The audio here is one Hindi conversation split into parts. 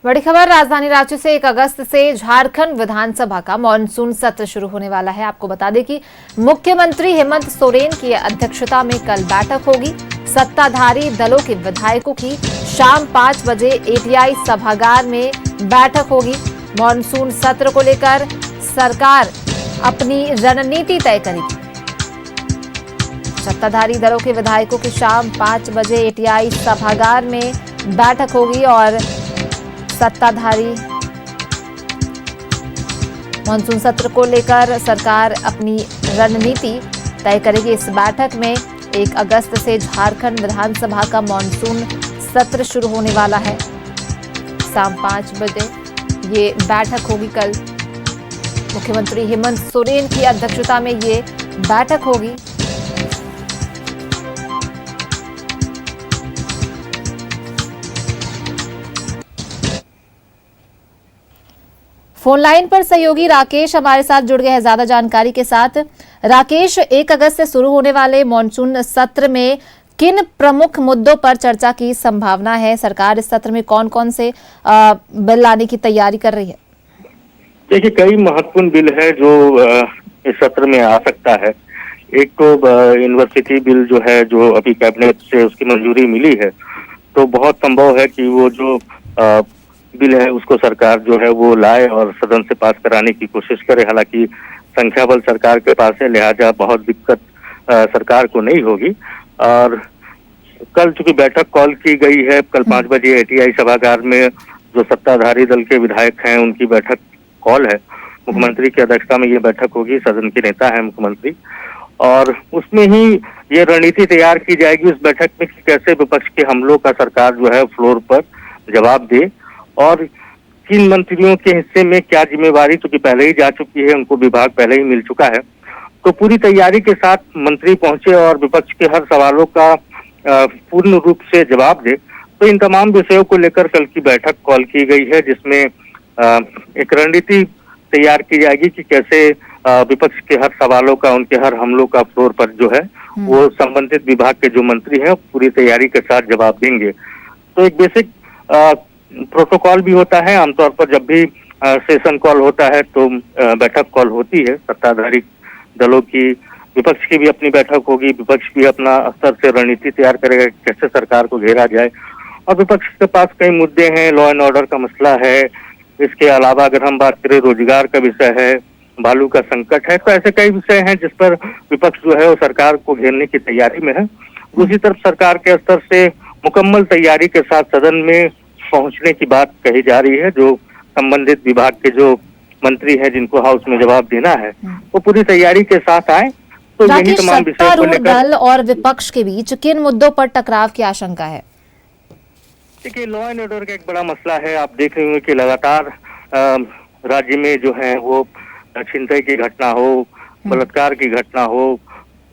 बड़ी खबर राजधानी रांची से 1 अगस्त से झारखंड विधानसभा का मानसून सत्र शुरू होने वाला है। आपको बता दें कि मुख्यमंत्री हेमंत सोरेन की अध्यक्षता में कल बैठक होगी। सत्ताधारी दलों के विधायकों की शाम 5 बजे एटीआई सभागार में बैठक होगी। मानसून सत्र को लेकर सरकार अपनी रणनीति तय करेगी। सत्ताधारी दलों के विधायकों की शाम 5 बजे एटीआई सभागार में बैठक होगी और सत्ताधारी मानसून सत्र को लेकर सरकार अपनी रणनीति तय करेगी। इस बैठक में 1 अगस्त से झारखंड विधानसभा का मानसून सत्र शुरू होने वाला है। शाम 5 बजे ये बैठक होगी। कल मुख्यमंत्री हेमंत सोरेन की अध्यक्षता में ये बैठक होगी। फोन लाइन पर सहयोगी राकेश हमारे साथ जुड़ गए हैं ज्यादा जानकारी के साथ। राकेश, 1 अगस्त से शुरू होने वाले मॉनसून सत्र में किन प्रमुख मुद्दों पर चर्चा की संभावना है? सरकार इस सत्र में कौन कौन से बिल लाने की तैयारी कर रही है? देखिए, कई महत्वपूर्ण बिल है जो इस सत्र में आ सकता है। एक तो यूनिवर्सिटी बिल जो है, जो अभी कैबिनेट से उसकी मंजूरी मिली है, तो बहुत संभव है कि वो जो बिल है उसको सरकार जो है वो लाए और सदन से पास कराने की कोशिश करे। हालांकि संख्या बल सरकार के पास है, लिहाजा बहुत दिक्कत सरकार को नहीं होगी। और कल चूंकि बैठक कॉल की गई है, कल 5 बजे एटीआई सभागार में जो सत्ताधारी दल के विधायक हैं उनकी बैठक कॉल है। मुख्यमंत्री की अध्यक्षता में ये बैठक होगी, सदन के नेता है मुख्यमंत्री, और उसमें ही ये रणनीति तैयार की जाएगी उस बैठक में कि कैसे विपक्ष के हमलों का सरकार जो है फ्लोर पर जवाब दे, और किन मंत्रियों के हिस्से में क्या जिम्मेवारी, चूंकि पहले ही जा चुकी है, उनको विभाग पहले ही मिल चुका है, तो पूरी तैयारी के साथ मंत्री पहुंचे और विपक्ष के हर सवालों का पूर्ण रूप से जवाब दे। तो इन तमाम विषयों को लेकर कल की बैठक कॉल की गई है, जिसमें एक रणनीति तैयार की जाएगी कि कैसे विपक्ष के हर सवालों का, उनके हर हमलों का फ्लोर पर जो है वो संबंधित विभाग के जो मंत्री हैं पूरी तैयारी के साथ जवाब देंगे। तो एक बेसिक प्रोटोकॉल भी होता है। आमतौर पर जब भी सेशन कॉल होता है तो बैठक कॉल होती है। सत्ताधारी दलों की, विपक्ष की भी अपनी बैठक होगी, विपक्ष भी अपना स्तर से रणनीति तैयार करेगा कैसे सरकार को घेरा जाए। और विपक्ष के पास कई मुद्दे हैं, लॉ एंड ऑर्डर का मसला है, इसके अलावा अगर हम बात करें रोजगार का विषय है, बालू का संकट है, तो ऐसे कई विषय हैं जिस पर विपक्ष जो है वो सरकार को घेरने की तैयारी में है। दूसरी तरफ सरकार के स्तर से मुकम्मल तैयारी के साथ सदन में पहुंचने की बात कही जा रही है। जो संबंधित विभाग के जो मंत्री हैं जिनको हाउस में जवाब देना है वो पूरी तैयारी के साथ आए। तो यही तमाम विषयों को लेकर दल और विपक्ष के बीच किन मुद्दों पर टकराव की आशंका है? देखिए, लॉ एंड ऑर्डर का एक बड़ा मसला है। आप देख रहे होंगे कि लगातार राज्य में जो है वो छिनतई की घटना हो, बलात्कार की घटना हो,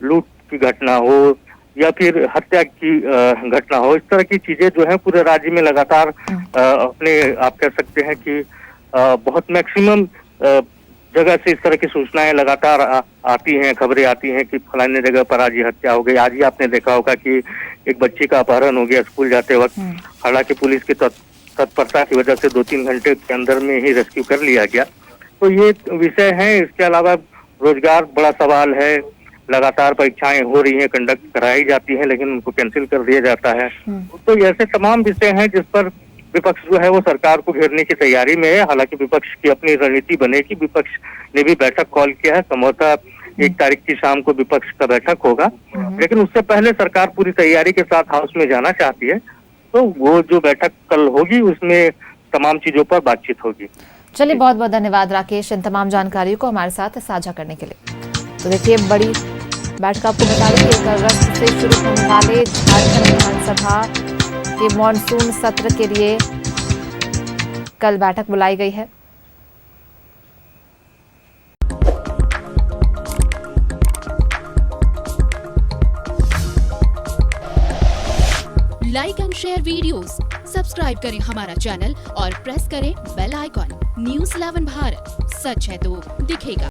लूट की घटना हो, या फिर हत्या की घटना हो, इस तरह की चीजें जो है पूरे राज्य में लगातार अपने आप कह सकते हैं कि बहुत मैक्सिमम जगह से इस तरह की सूचनाएं लगातार आती हैं, खबरें आती हैं कि फलाने जगह पर आज ये हत्या हो गई। आज ही आपने देखा होगा कि एक बच्ची का अपहरण हो गया स्कूल जाते वक्त। हालांकि पुलिस की तत्परता की वजह से 2-3 घंटे के अंदर में ही रेस्क्यू कर लिया गया। तो ये विषय है। इसके अलावा रोजगार बड़ा सवाल है। लगातार परीक्षाएं हो रही हैं, कंडक्ट कराई जाती हैं, लेकिन उनको कैंसिल कर दिया जाता है। तो ऐसे तमाम विषय हैं जिस पर विपक्ष जो है वो सरकार को घेरने की तैयारी में है। हालांकि विपक्ष की अपनी रणनीति बनेगी। विपक्ष ने भी बैठक कॉल किया है। संभवतः 1 तारीख की शाम को विपक्ष का बैठक होगा, लेकिन उससे पहले सरकार पूरी तैयारी के साथ हाउस में जाना चाहती है। तो वो जो बैठक कल होगी उसमें तमाम चीजों पर बातचीत होगी। चलिए, बहुत बहुत धन्यवाद राकेश इन तमाम जानकारियों को हमारे साथ साझा करने के लिए। तो देखिए, बड़ी बैठक आपको बता दें 1 अगस्त से शुरू होने वाले झारखंड विधानसभा के मॉनसून सत्र के लिए कल बैठक बुलाई गई है। Like and share videos, subscribe करें हमारा चैनल और प्रेस करें बेल आइकॉन। न्यूज़ 11 भारत, सच है तो दिखेगा।